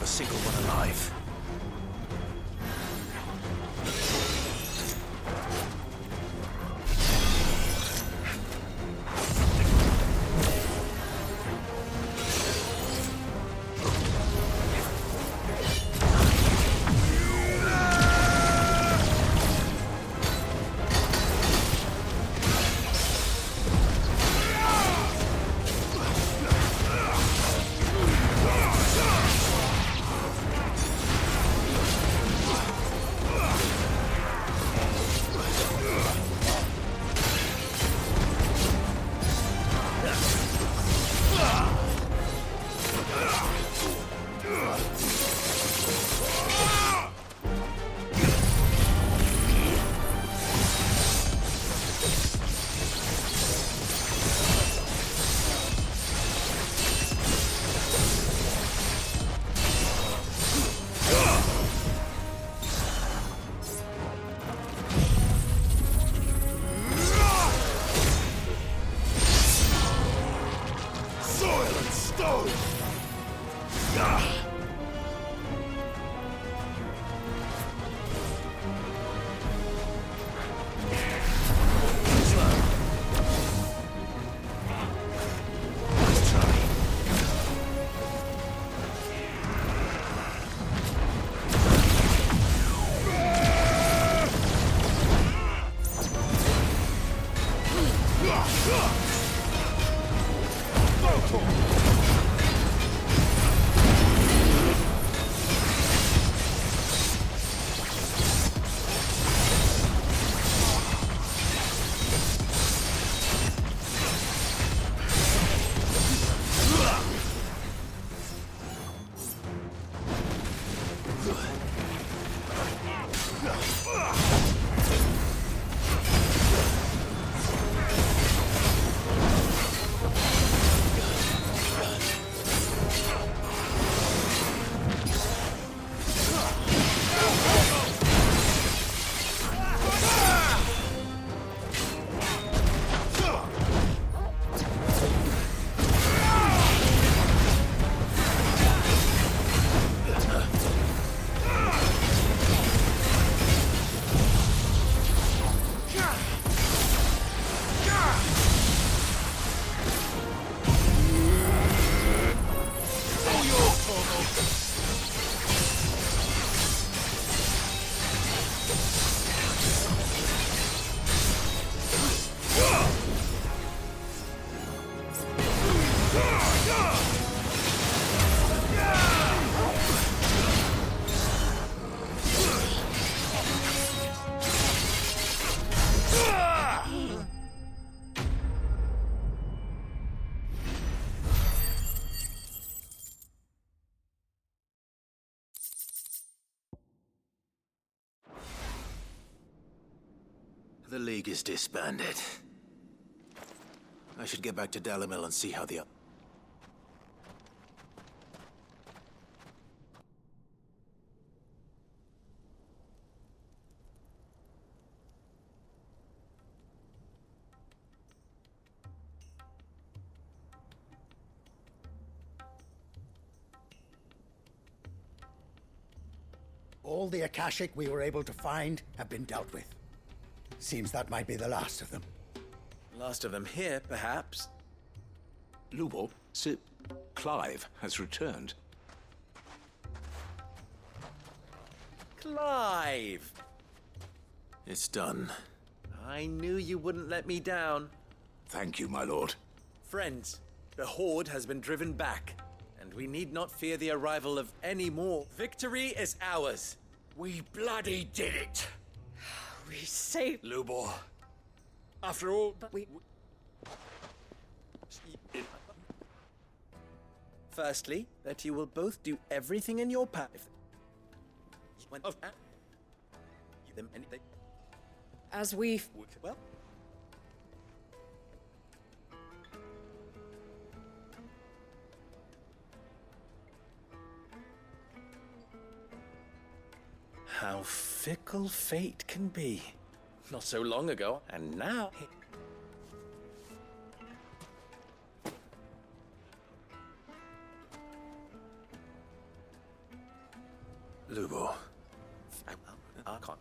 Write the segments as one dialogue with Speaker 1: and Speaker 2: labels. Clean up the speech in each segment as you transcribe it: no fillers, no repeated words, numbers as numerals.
Speaker 1: single one alive. The League is disbanded. I should get back to Dalimil and see how the...
Speaker 2: All the Akashic we were able to find have been dealt with. Seems that might be the last of them.
Speaker 1: Last of them here, perhaps.
Speaker 3: Lubor, Sip, Clive has returned.
Speaker 1: Clive! It's done. I knew you wouldn't let me down.
Speaker 3: Thank you, my lord.
Speaker 1: Friends, the Horde has been driven back, and we need not fear the arrival of any more. Victory is ours.
Speaker 4: We bloody did it!
Speaker 5: We saved
Speaker 4: Lubor. After all,
Speaker 5: but we...
Speaker 1: Firstly, that you will both do everything in your power.
Speaker 5: As we...
Speaker 1: Well... How fickle fate can be. Not so long ago, and now... Lubo. I can't.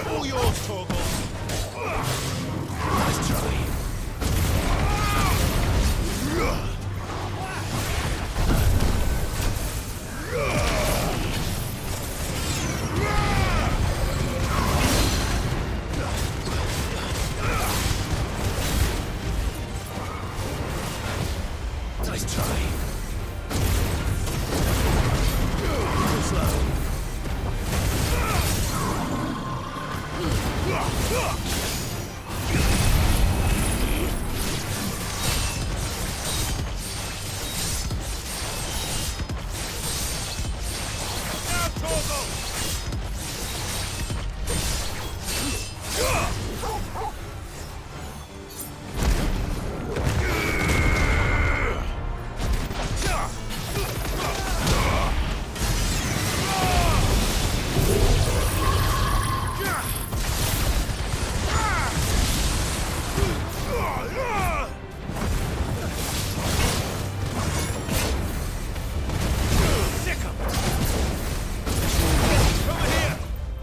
Speaker 4: All yours, Torgal.
Speaker 3: Nice try. Nice try. Too slow.
Speaker 4: Now, Torgal!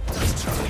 Speaker 3: Nice try.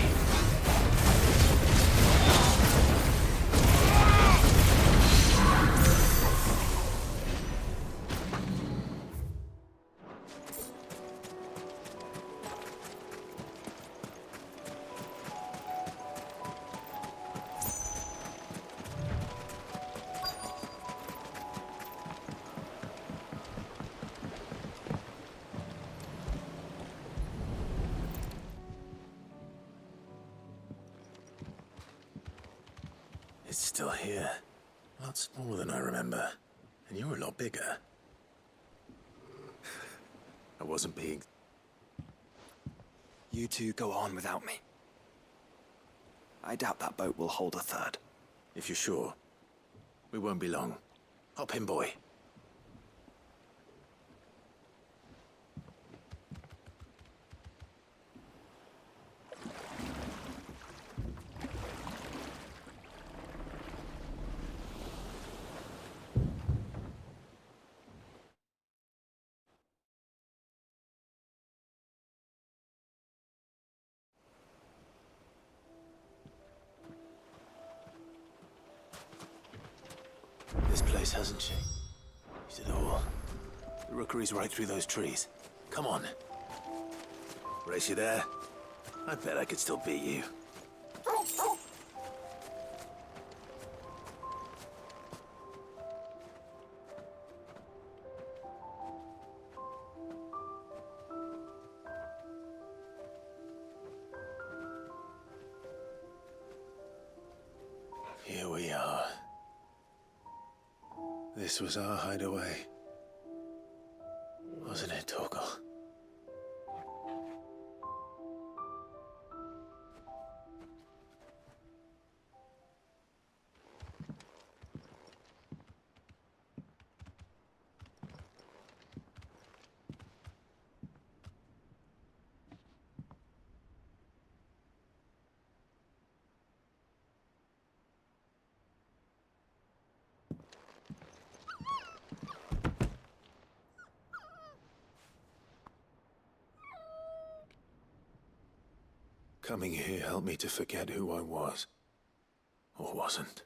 Speaker 1: It's still here. A lot smaller than I remember. And you're a lot bigger. I wasn't being...
Speaker 6: You two go on without me. I doubt that boat will hold a third.
Speaker 1: If you're sure. We won't be long. Hop in, boy. This place hasn't changed at all. The rookery's right through those trees. Come on. Race you there? I bet I could still beat you. Here we are. This was our hideaway. Wasn't it, Torgal? Coming here helped me to forget who I was. Or wasn't.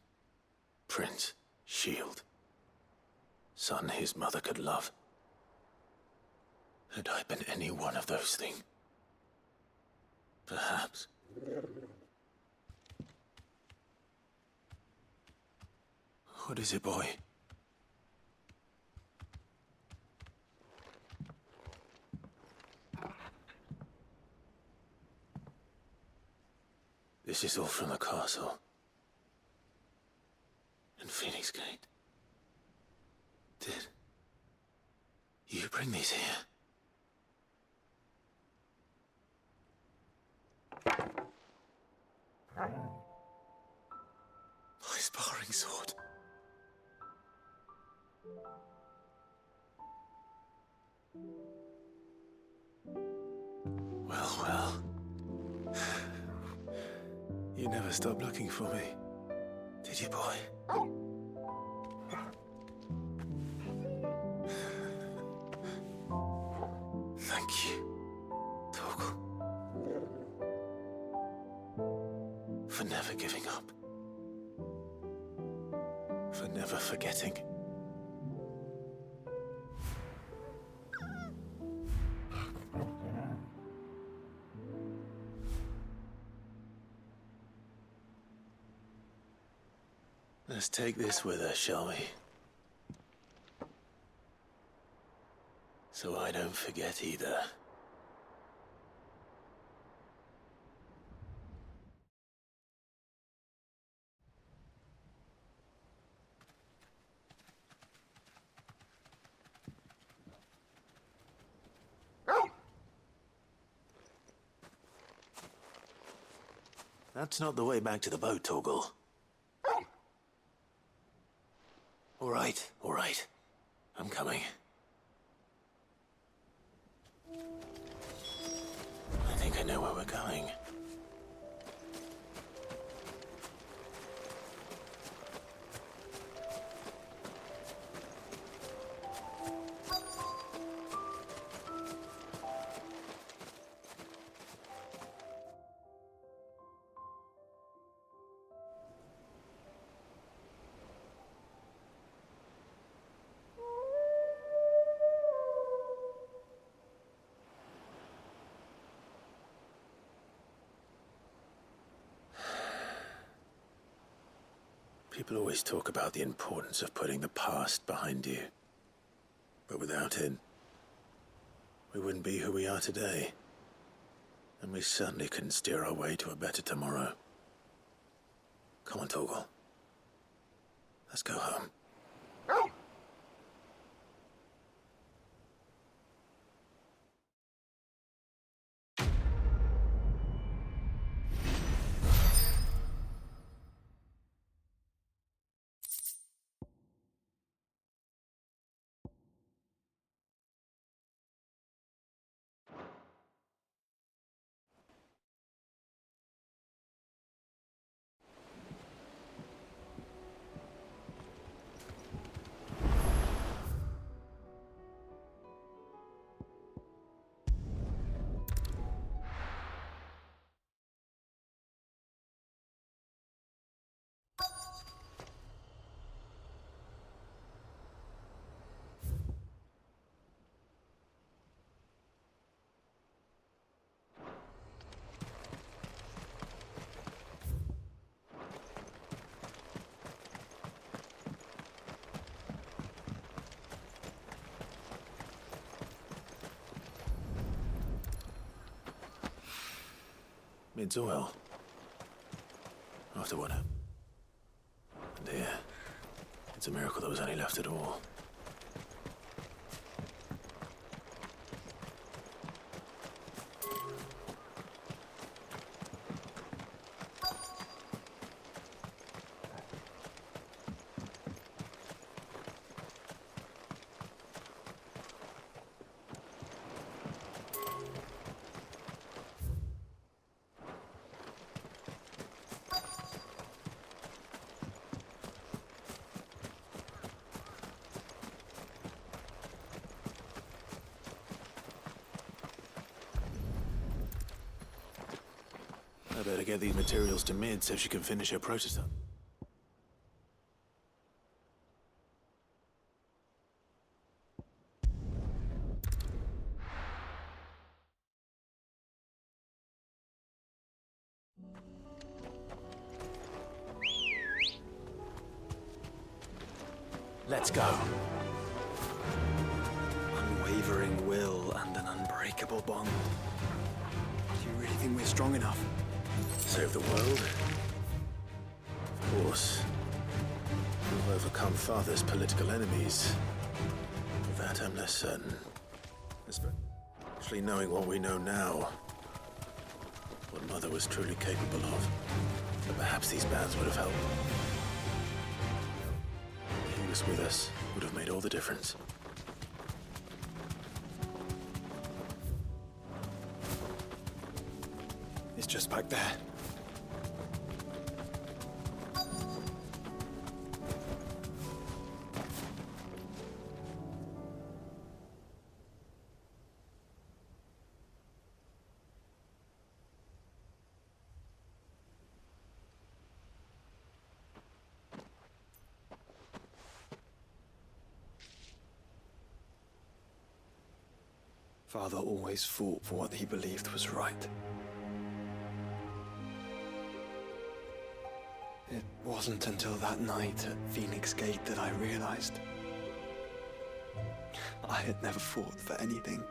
Speaker 1: Prince, shield. Son his mother could love. Had I been any one of those things? Perhaps. What is it, boy? This is all from the castle. And Phoenix Gate. Did you bring these here? My sparring sword. Well, well. You never stopped looking for me, did you, boy? Thank you, Torgal. For never giving up. For never forgetting. Let's take this with us, shall we? So I don't forget either. That's not the way back to the boat, Torgal. All right. I'm coming. I think I know where we're going. People always talk about the importance of putting the past behind you. But without it, we wouldn't be who we are today. And we certainly couldn't steer our way to a better tomorrow. Come on, Torgal. Let's go home. It's oil. After what happened. And here, it's a miracle there was any left at all. better get these materials to Mid so she can finish her prototype.
Speaker 3: Let's go.
Speaker 6: Unwavering will and an unbreakable bond. Do you really think we're strong enough?
Speaker 1: Save the world? Of course. We'll overcome Father's political enemies. Of that I'm less certain. Especially knowing what we know now. What Mother was truly capable of. But perhaps these bands would have helped. He was with us, would have made all the difference.
Speaker 6: It's just back there. Father always fought for what he believed was right. It wasn't until that night at Phoenix Gate that I realized I had never fought for anything.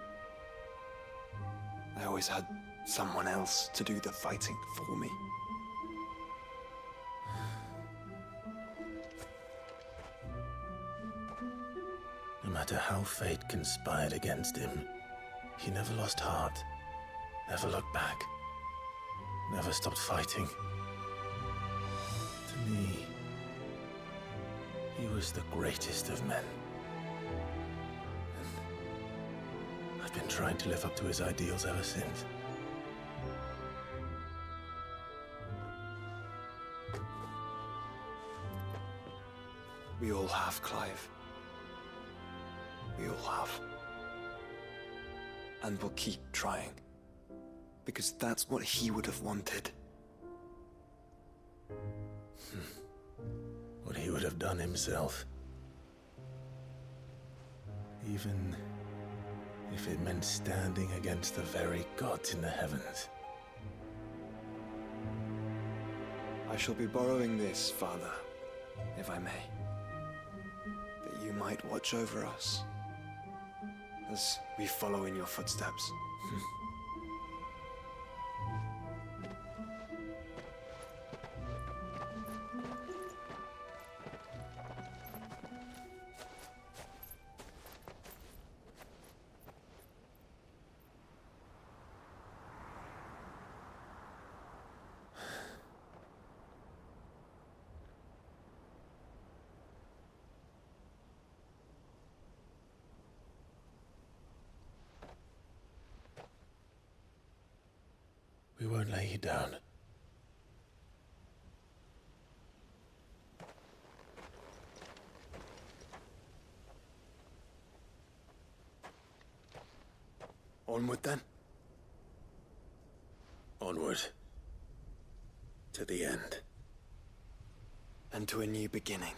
Speaker 6: I always had someone else to do the fighting for me.
Speaker 1: No matter how fate conspired against him, he never lost heart, never looked back, never stopped fighting. To me, he was the greatest of men. And I've been trying to live up to his ideals ever since.
Speaker 6: We all have, Clive. We all have. And we'll keep trying. Because that's what he would have wanted.
Speaker 1: What he would have done himself. Even if it meant standing against the very gods in the heavens.
Speaker 6: I shall be borrowing this, Father, if I may. That you might watch over us as we follow in your footsteps.
Speaker 1: We won't lay you down.
Speaker 6: Onward then.
Speaker 1: Onward. To the end.
Speaker 6: And to a new beginning.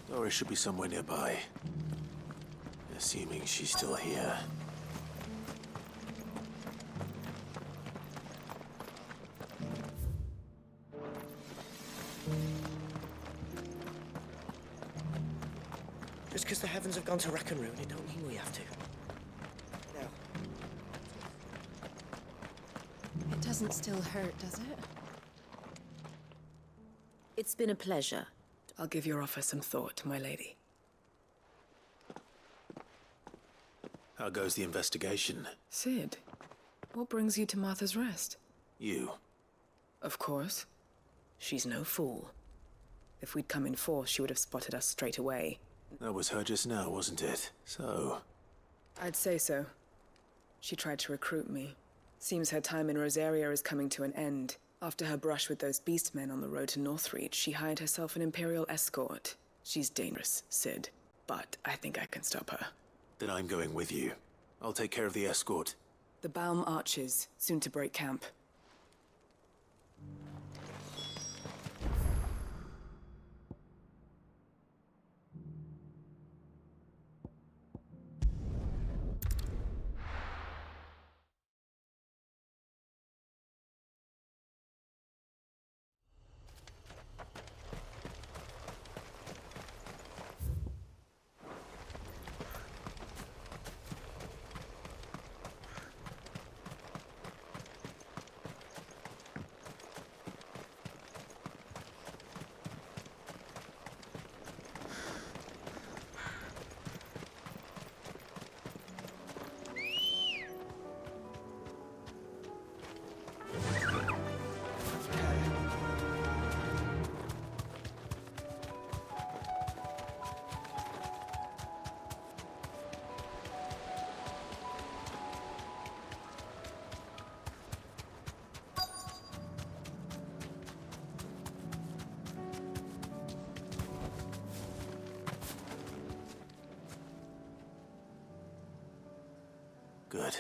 Speaker 1: Doris should be somewhere nearby. Assuming she's still here.
Speaker 7: Just because the heavens have gone to rack and ruin, it don't mean we have to. Now.
Speaker 5: It doesn't still hurt, does it?
Speaker 8: It's been a pleasure.
Speaker 9: I'll give your offer some thought, my lady.
Speaker 1: How goes the investigation?
Speaker 9: Sid, what brings you to Martha's Rest?
Speaker 1: You.
Speaker 9: Of course. She's no fool. If we'd come in force, she would have spotted us straight away.
Speaker 1: That was her just now, wasn't it? So...
Speaker 9: I'd say so. She tried to recruit me. Seems her time in Rosaria is coming to an end. After her brush with those beastmen on the road to Northreach, she hired herself an Imperial escort. She's dangerous, Sid, but I think I can stop her.
Speaker 1: Then I'm going with you. I'll take care of the escort.
Speaker 9: The Baum Archers, soon to break camp.
Speaker 1: Good.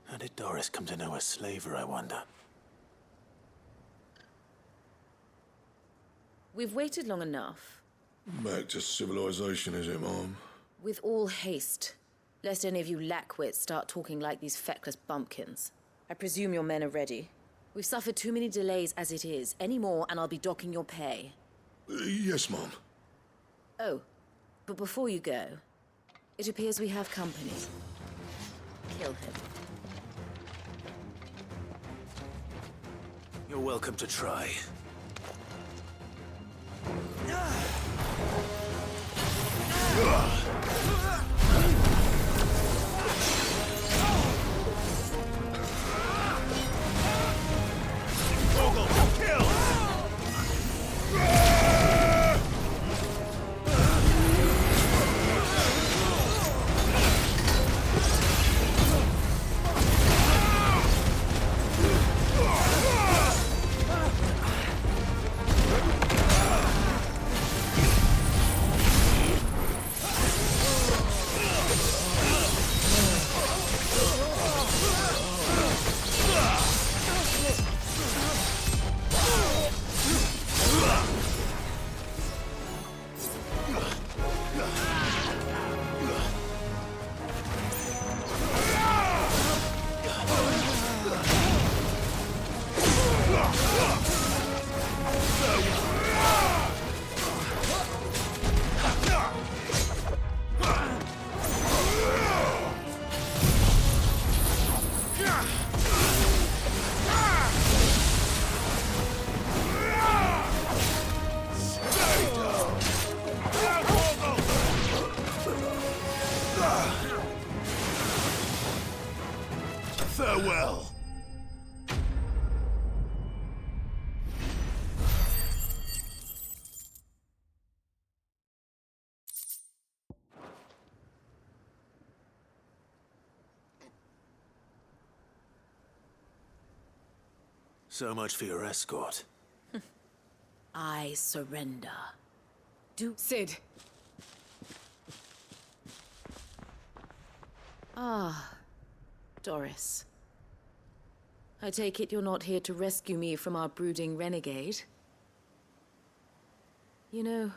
Speaker 1: How did Doris come to know a slaver, I wonder?
Speaker 8: We've waited long enough.
Speaker 3: Back to civilization, is it, Mom?
Speaker 8: With all haste, lest any of you lackwits start talking like these feckless bumpkins. I presume your men are ready. We've suffered too many delays as it is. Any more, and I'll be docking your pay.
Speaker 3: Yes, Mom.
Speaker 8: Oh, but before you go, it appears we have company. Kill him.
Speaker 1: You're welcome to try.
Speaker 3: Farewell.
Speaker 1: So much for your escort.
Speaker 8: I surrender.
Speaker 9: Sid!
Speaker 8: Ah, Doris. I take it you're not here to rescue me from our brooding renegade? You know,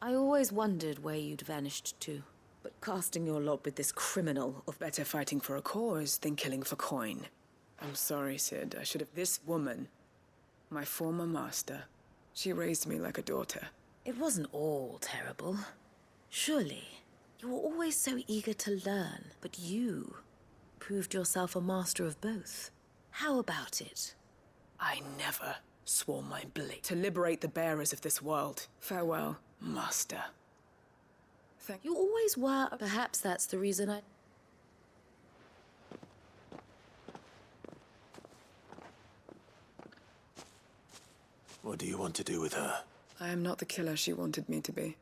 Speaker 8: I always wondered where you'd vanished to. But casting your lot with this criminal of
Speaker 9: Better fighting for a cause than killing for coin. I'm sorry, Sid. I should have... This woman, my former master, she raised me like a daughter.
Speaker 8: It wasn't all terrible. Surely, you were always so eager to learn, but you proved yourself a master of both. How about it?
Speaker 9: I never swore my blade to liberate the bearers of this world. Farewell, master. Thank you.
Speaker 8: You always were. Perhaps that's the reason I...
Speaker 1: What do you want to do with her?
Speaker 9: I am not the killer she wanted me to be.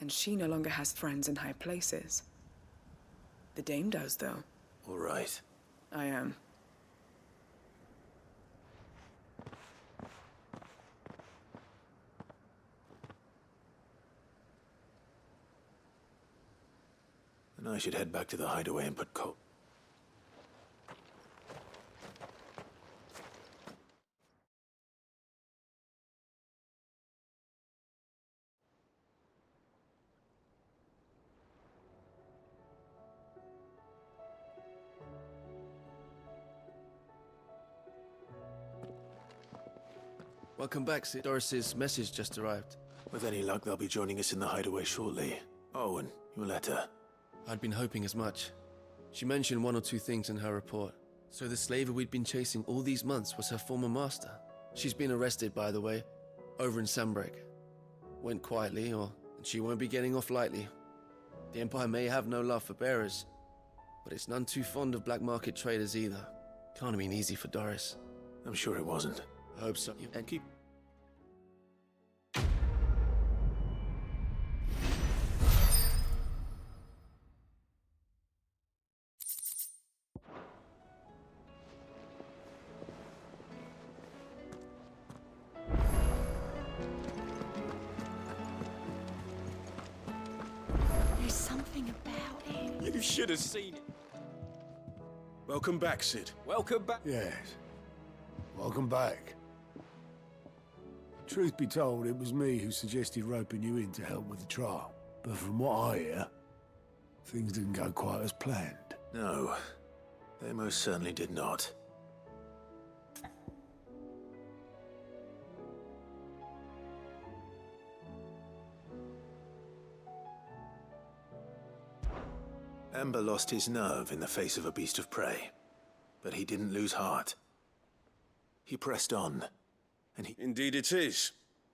Speaker 9: And she no longer has friends in high places. The dame does, though.
Speaker 1: All right.
Speaker 9: I am.
Speaker 1: And I should head back to the hideaway and put coal.
Speaker 10: Welcome back, Sid. Doris's message just arrived.
Speaker 1: With any luck, they'll be joining us in the hideaway shortly. Oh, and your letter.
Speaker 10: I'd been hoping as much. She mentioned one or two things in her report. So the slaver we'd been chasing all these months was her former master. She's been arrested, by the way, over in Sandbreak. Went quietly, and she won't be getting off lightly. The Empire may have no love for bearers, but it's none too fond of black market traders either. Can't have been easy for Doris.
Speaker 1: I'm sure it wasn't.
Speaker 10: I hope so. And keep...
Speaker 5: There's something about him.
Speaker 4: You should have seen it. Welcome back, Sid. Welcome back.
Speaker 11: Yes. Welcome back. Truth be told, it was me who suggested roping you in to help with the trial. But from what I hear, things didn't go quite as planned.
Speaker 1: No, they most certainly did not. Ember lost his nerve in the face of a beast of prey, but he didn't lose heart. He pressed on, and he...
Speaker 4: Indeed it is.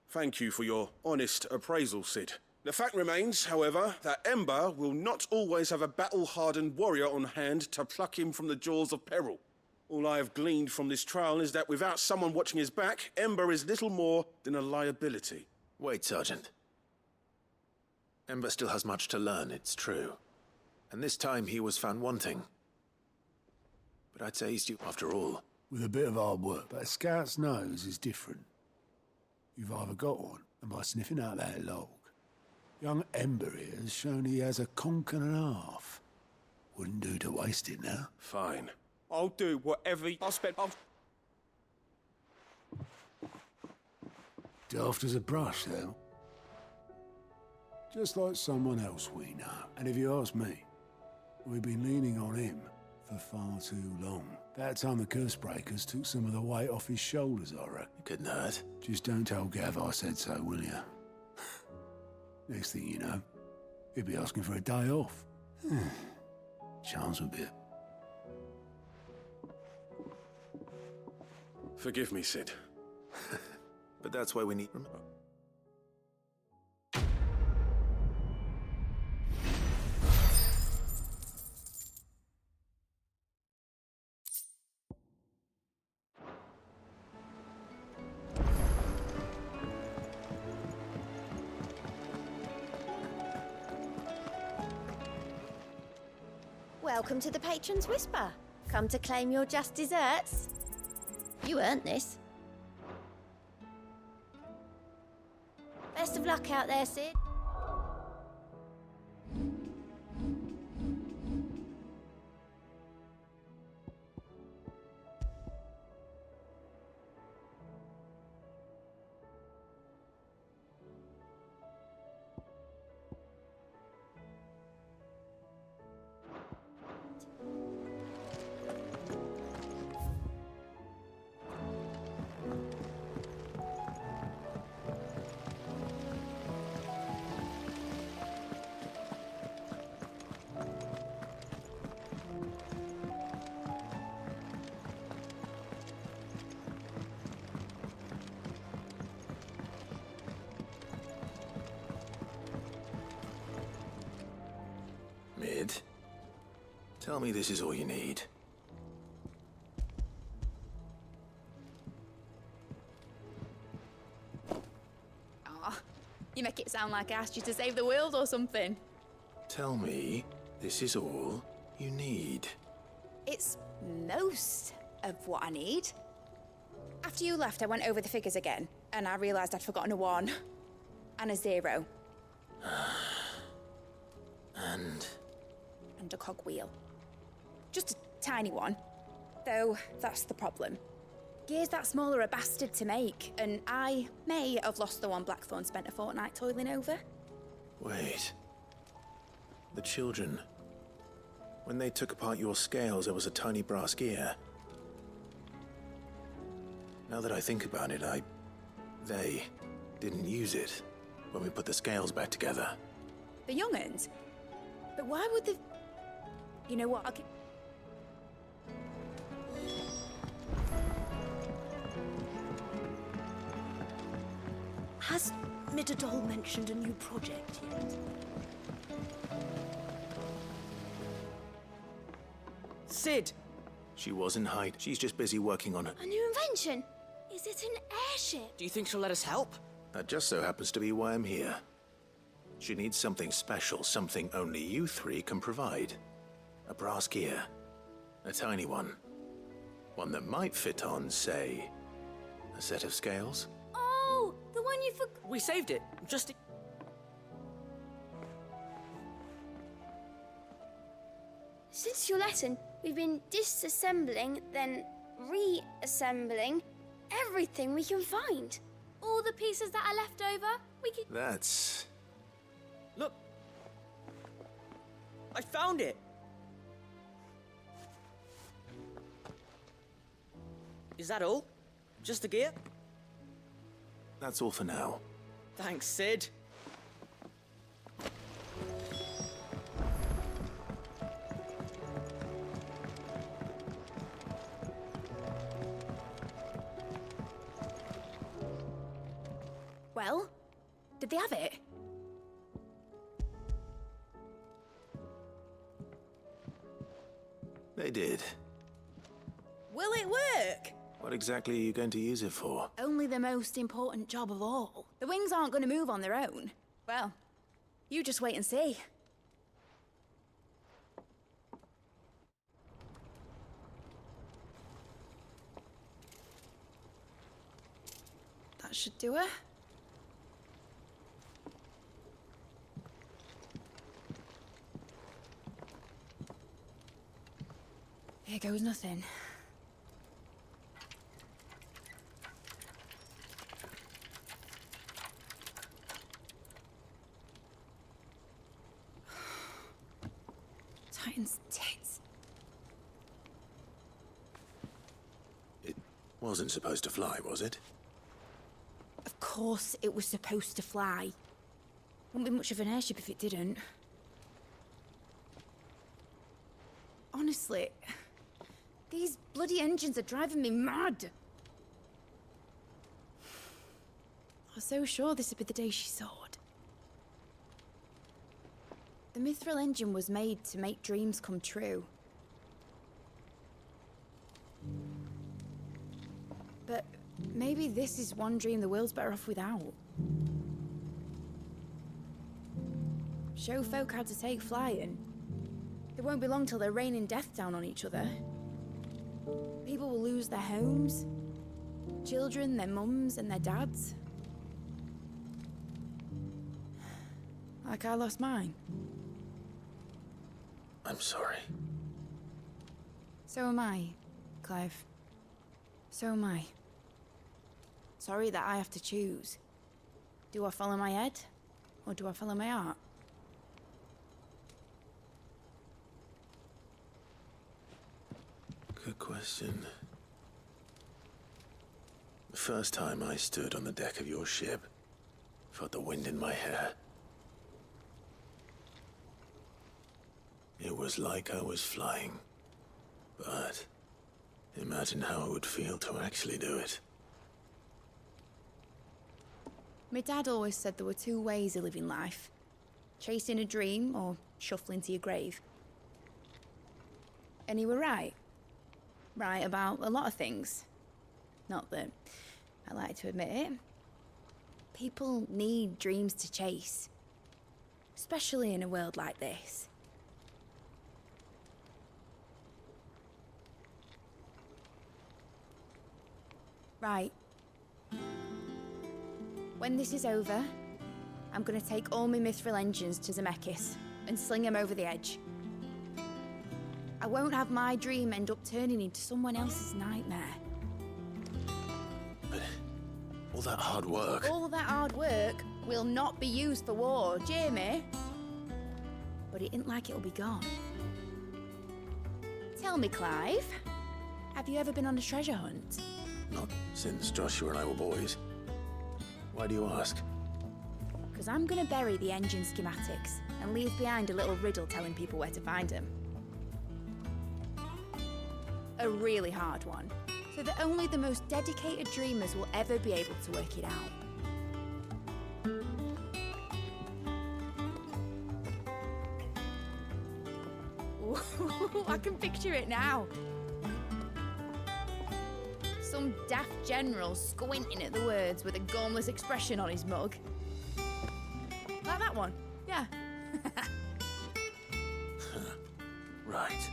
Speaker 4: Thank you for your honest appraisal, Sid. The fact remains, however, that Ember will not always have a battle-hardened warrior on hand to pluck him from the jaws of peril. All I have gleaned from this trial is that without someone watching his back, Ember is little more than a liability.
Speaker 1: Wait, Sergeant. Ember still has much to learn, it's true. And this time he was found wanting. But I'd say he's due after all.
Speaker 11: With a bit of hard work, but a scout's nose is different. You've either got one, and by sniffing out that log, young Ember here has shown he has a conch and a half. Wouldn't do to waste it now.
Speaker 4: Fine. I'll do whatever I'll spend...
Speaker 11: Daft as a brush, though. Just like someone else we know. And if you ask me, we've been leaning on him for far too long. That time the Cursebreakers took some of the weight off his shoulders, I reckon.
Speaker 1: It couldn't hurt.
Speaker 11: Just don't tell Gav I said so, will you? Next thing you know, he'll be asking for a day off. Chance a bit.
Speaker 4: Forgive me, Sid.
Speaker 1: But that's why we need...
Speaker 12: Welcome to the Patron's Whisper. Come to claim your just desserts? You earned this. Best of luck out there, Sid.
Speaker 1: Tell me this is all you need.
Speaker 5: Aw, you make it sound like I asked you to save the world or something.
Speaker 1: Tell me this is all you need.
Speaker 5: It's most of what I need. After you left, I went over the figures again, and I realised I'd forgotten a 1 and a 0.
Speaker 1: And
Speaker 5: a cogwheel. Just a tiny one. Though, that's the problem. Gears that small are a bastard to make, and I may have lost the one Blackthorn spent a fortnight toiling over.
Speaker 1: wait. The children. When they took apart your scales, there was a tiny brass gear. Now that I think about it, they didn't use it when we put the scales back together.
Speaker 5: The young'uns? But why would they... You know what,
Speaker 7: Has Midadol mentioned a new project yet?
Speaker 13: Sid!
Speaker 1: She wasn't hide. She's just busy working on it.
Speaker 12: A new invention? Is it an airship?
Speaker 13: Do you think she'll let us help?
Speaker 1: That just so happens to be why I'm here. She needs something special, something only you three can provide. A brass gear. A tiny one. One that might fit on, say, a set of scales.
Speaker 12: Oh, the one you forgot.
Speaker 13: We saved it, just...
Speaker 12: Since your lesson, we've been disassembling, then reassembling everything we can find. All the pieces that are left over, we can...
Speaker 1: That's...
Speaker 13: Look! I found it! Is that all? Just the gear?
Speaker 1: That's all for now.
Speaker 13: Thanks, Sid.
Speaker 5: Well, did they have it?
Speaker 1: They did.
Speaker 5: Will it work?
Speaker 1: What exactly are you going to use it for?
Speaker 5: Only the most important job of all. The wings aren't going to move on their own. Well, you just wait and see. That should do it. Here goes nothing. Titan's tits.
Speaker 1: It wasn't supposed to fly, was it?
Speaker 5: Of course it was supposed to fly. Wouldn't be much of an airship if it didn't. Honestly, these bloody engines are driving me mad. I was so sure this would be the day she soared. The Mithril engine was made to make dreams come true. But maybe this is one dream the world's better off without. Show folk how to take flying. It won't be long till they're raining death down on each other. People will lose their homes, children, their mums and their dads. Like I lost mine.
Speaker 1: I'm sorry.
Speaker 5: So am I, Clive. So am I. Sorry that I have to choose. Do I follow my head, or do I follow my heart?
Speaker 1: Good question. The first time I stood on the deck of your ship, felt the wind in my hair. It was like I was flying. But imagine how it would feel to actually do it.
Speaker 5: My dad always said there were two ways of living life. Chasing a dream or shuffling to your grave. And you were right. Right about a lot of things. Not that I like to admit it. People need dreams to chase. Especially in a world like this. Right. When this is over, I'm gonna take all my mithril engines to Zemeckis and sling them over the edge. I won't have my dream end up turning into someone else's nightmare.
Speaker 1: But all that hard work...
Speaker 5: All that hard work will not be used for war, Jamie. But it ain't like it'll be gone. Tell me, Clive, have you ever been on a treasure hunt?
Speaker 1: Not since Joshua and I were boys. Why do you ask?
Speaker 5: Because I'm gonna bury the engine schematics and leave behind a little riddle telling people where to find them. A really hard one, so that only the most dedicated dreamers will ever be able to work it out. Ooh, I can picture it now. Some daft general squinting at the words with a gormless expression on his mug. Like that one, yeah.
Speaker 1: Right.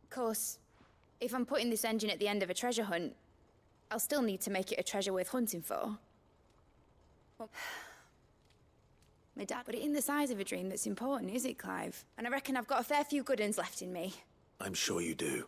Speaker 5: Of course, if I'm putting this engine at the end of a treasure hunt, I'll still need to make it a treasure worth hunting for. Well, my dad put it in the size of a dream that's important, is it, Clive? And I reckon I've got a fair few good uns left in me.
Speaker 1: I'm sure you do.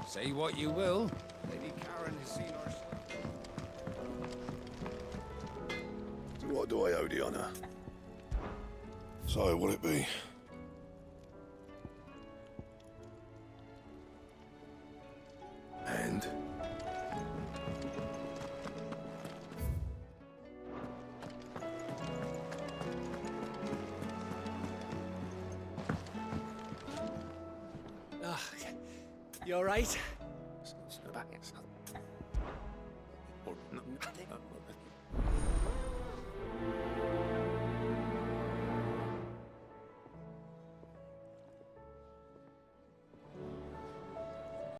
Speaker 14: Say what you will, Lady Karen has seen our...
Speaker 3: To what do I owe the honour? So, will it be? And?
Speaker 13: You all right?